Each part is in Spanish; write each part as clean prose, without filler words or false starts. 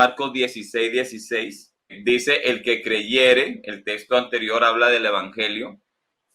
Marcos 16:16, dice el que creyere, el texto anterior habla del evangelio.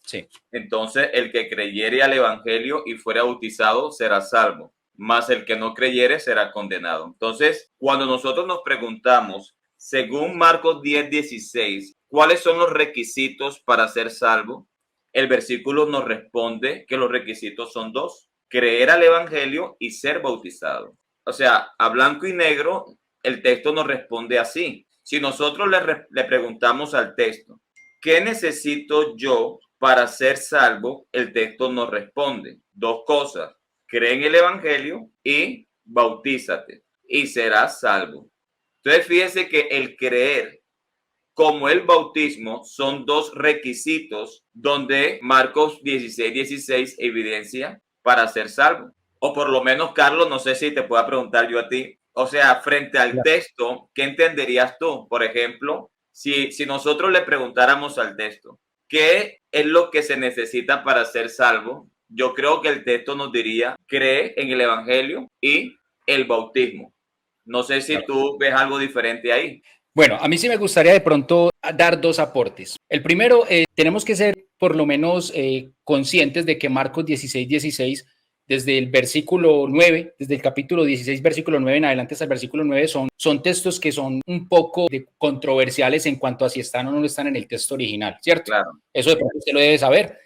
Sí. Entonces, el que creyere al evangelio y fuera bautizado será salvo, mas el que no creyere será condenado. Entonces, cuando nosotros nos preguntamos, según Marcos 10:16, ¿cuáles son los requisitos para ser salvo? El versículo nos responde que los requisitos son dos: creer al evangelio y ser bautizado. O sea, a blanco y negro, el texto nos responde así. Si nosotros le preguntamos al texto, ¿qué necesito yo para ser salvo? El texto nos responde dos cosas: cree en el evangelio y bautízate y serás salvo. Entonces fíjese que el creer como el bautismo son dos requisitos donde Marcos 16:16 evidencia para ser salvo. O por lo menos, Carlos, no sé si te pueda preguntar yo a ti, o sea, frente al texto, ¿qué entenderías tú? Por ejemplo, si nosotros le preguntáramos al texto, ¿qué es lo que se necesita para ser salvo? Yo creo que el texto nos diría, cree en el evangelio y el bautismo. No sé si tú ves algo diferente ahí. Bueno, a mí sí me gustaría de pronto dar dos aportes. El primero, tenemos que ser por lo menos conscientes de que Marcos 16:16, desde el versículo 9, desde el capítulo 16, versículo 9 en adelante hasta el versículo 9, son textos que son un poco controversiales en cuanto a si están o no están en el texto original, ¿cierto? Claro. Eso de pronto usted lo debe saber.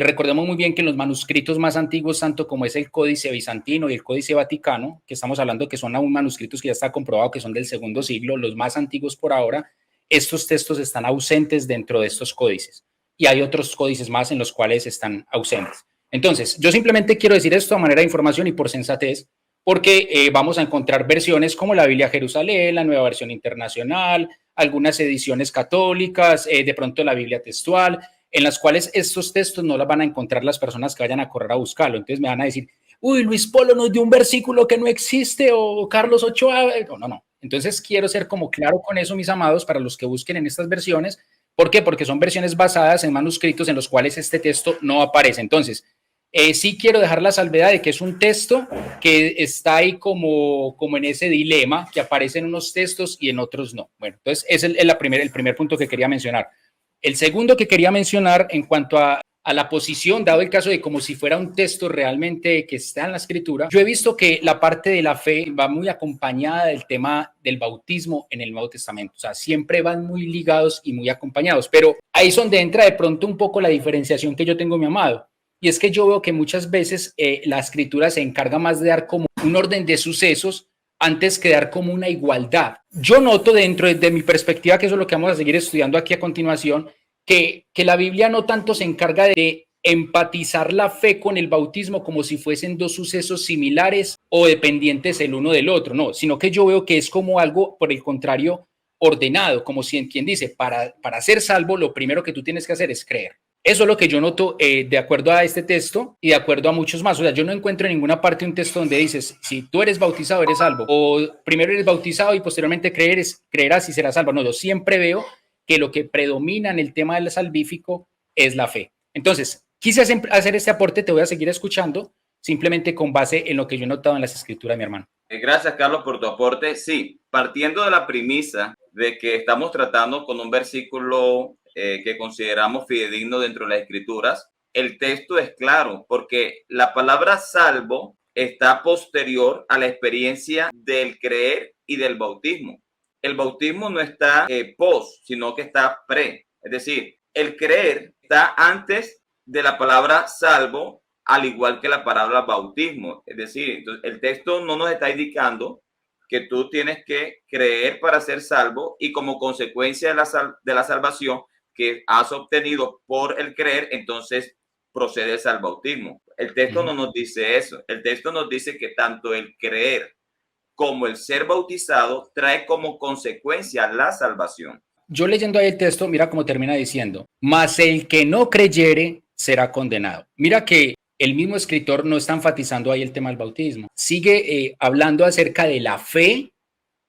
Recordemos muy bien que en los manuscritos más antiguos, tanto como es el Códice Bizantino y el Códice Vaticano, que estamos hablando que son aún manuscritos que ya está comprobado que son del segundo siglo, los más antiguos por ahora, estos textos están ausentes dentro de estos códices. Y hay otros códices más en los cuales están ausentes. Entonces, yo simplemente quiero decir esto a manera de información y por sensatez, porque vamos a encontrar versiones como la Biblia Jerusalén, la Nueva Versión Internacional, algunas ediciones católicas, de pronto la Biblia textual, en las cuales estos textos no las van a encontrar las personas que vayan a correr a buscarlo. Entonces me van a decir, uy, Luis Polo nos dio un versículo que no existe, o Carlos Ochoa. No. Entonces quiero ser como claro con eso, mis amados, para los que busquen en estas versiones. ¿Por qué? Porque son versiones basadas en manuscritos en los cuales este texto no aparece. Entonces, sí quiero dejar la salvedad de que es un texto que está ahí como en ese dilema, que aparece en unos textos y en otros no. Bueno, entonces ese es el primer punto que quería mencionar. El segundo que quería mencionar en cuanto a la posición, dado el caso de como si fuera un texto realmente que está en la escritura, yo he visto que la parte de la fe va muy acompañada del tema del bautismo en el Nuevo Testamento. O sea, siempre van muy ligados y muy acompañados. Pero ahí es donde entra de pronto un poco la diferenciación que yo tengo, mi amado. Y es que yo veo que muchas veces la escritura se encarga más de dar como un orden de sucesos antes que dar como una igualdad. Yo noto dentro de mi perspectiva, que eso es lo que vamos a seguir estudiando aquí a continuación, que la Biblia no tanto se encarga de empatizar la fe con el bautismo como si fuesen dos sucesos similares o dependientes el uno del otro, no, sino que yo veo que es como algo, por el contrario, ordenado, como si quien dice, para ser salvo, lo primero que tú tienes que hacer es creer. Eso es lo que yo noto de acuerdo a este texto y de acuerdo a muchos más. O sea, yo no encuentro en ninguna parte un texto donde dices, si tú eres bautizado, eres salvo. O primero eres bautizado y posteriormente creerás y serás salvo. No, yo siempre veo que lo que predomina en el tema del salvífico es la fe. Entonces, quise hacer este aporte, te voy a seguir escuchando, simplemente con base en lo que yo he notado en las escrituras, mi hermano. Gracias, Carlos, por tu aporte. Sí, partiendo de la premisa de que estamos tratando con un versículo que consideramos fidedigno dentro de las escrituras, el texto es claro, porque la palabra salvo está posterior a la experiencia del creer y del bautismo. El bautismo no está post, sino que está pre. Es decir, el creer está antes de la palabra salvo, al igual que la palabra bautismo. Es decir, entonces, el texto no nos está indicando que tú tienes que creer para ser salvo y como consecuencia de la salvación que has obtenido por el creer, entonces procedes al bautismo. El texto no nos dice eso. El texto nos dice que tanto el creer como el ser bautizado trae como consecuencia la salvación. Yo leyendo ahí el texto, mira cómo termina diciendo, mas el que no creyere será condenado. Mira que el mismo escritor no está enfatizando ahí el tema del bautismo. Sigue hablando acerca de la fe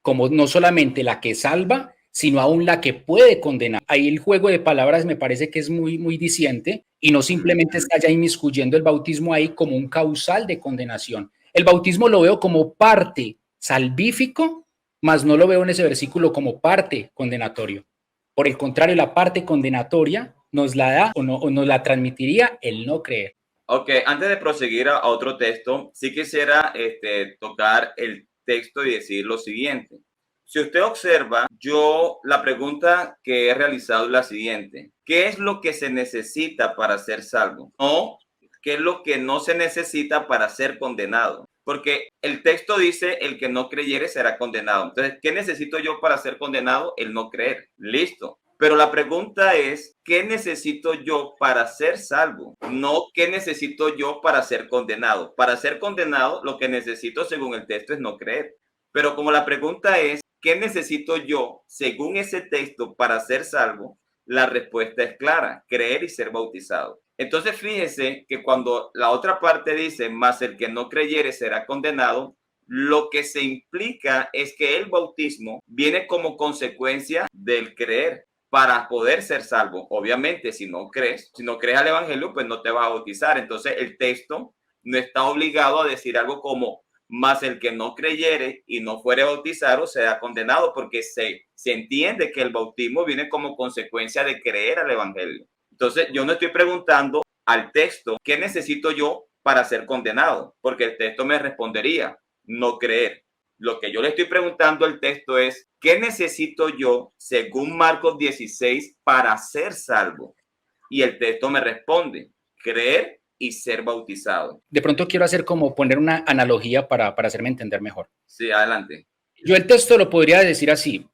como no solamente la que salva, sino aún la que puede condenar. Ahí el juego de palabras me parece que es muy diciente y no simplemente está ya inmiscuyendo el bautismo ahí como un causal de condenación. El bautismo lo veo como parte salvífico mas no lo veo en ese versículo como parte condenatorio. Por el contrario, la parte condenatoria nos la da o nos la transmitiría el no creer. Ok, antes de proseguir a otro texto, sí quisiera tocar el texto y decir lo siguiente. Si usted observa, la pregunta que he realizado es la siguiente. ¿Qué es lo que se necesita para ser salvo? O, ¿qué es lo que no se necesita para ser condenado? Porque el texto dice, el que no creyere será condenado. Entonces, ¿qué necesito yo para ser condenado? El no creer. Listo. Pero la pregunta es, ¿qué necesito yo para ser salvo? No, ¿qué necesito yo para ser condenado? Para ser condenado, lo que necesito según el texto es no creer. Pero como la pregunta es, ¿qué necesito yo según ese texto para ser salvo? La respuesta es clara, creer y ser bautizado. Entonces fíjese que cuando la otra parte dice, más el que no creyere será condenado, lo que se implica es que el bautismo viene como consecuencia del creer para poder ser salvo. Obviamente, si no crees al evangelio, pues no te vas a bautizar. Entonces el texto no está obligado a decir algo como, más el que no creyere y no fuere bautizado será condenado, porque se entiende que el bautismo viene como consecuencia de creer al evangelio. Entonces yo no estoy preguntando al texto qué necesito yo para ser condenado, porque el texto me respondería no creer. Lo que yo le estoy preguntando al texto es, ¿qué necesito yo según Marcos 16 para ser salvo? Y el texto me responde, creer y ser bautizado. De pronto quiero hacer como poner una analogía para hacerme entender mejor. Sí, adelante. Yo el texto lo podría decir así.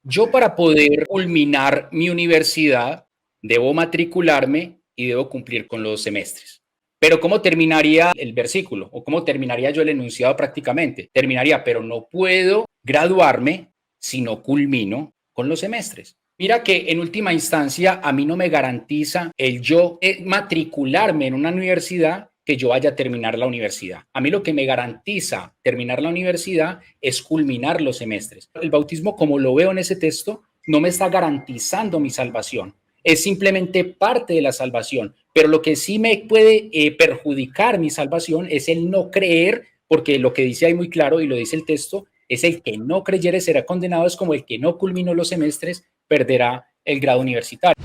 Yo para poder culminar mi universidad debo matricularme y debo cumplir con los semestres. Pero ¿cómo terminaría el versículo? ¿O cómo terminaría yo el enunciado prácticamente? Terminaría, pero no puedo graduarme si no culmino con los semestres. Mira que en última instancia a mí no me garantiza el yo matricularme en una universidad que yo vaya a terminar la universidad. A mí lo que me garantiza terminar la universidad es culminar los semestres. El bautismo, como lo veo en ese texto, no me está garantizando mi salvación. Es simplemente parte de la salvación, pero lo que sí me puede perjudicar mi salvación es el no creer, porque lo que dice ahí muy claro y lo dice el texto, es el que no creyere será condenado, es como el que no culminó los semestres perderá el grado universitario.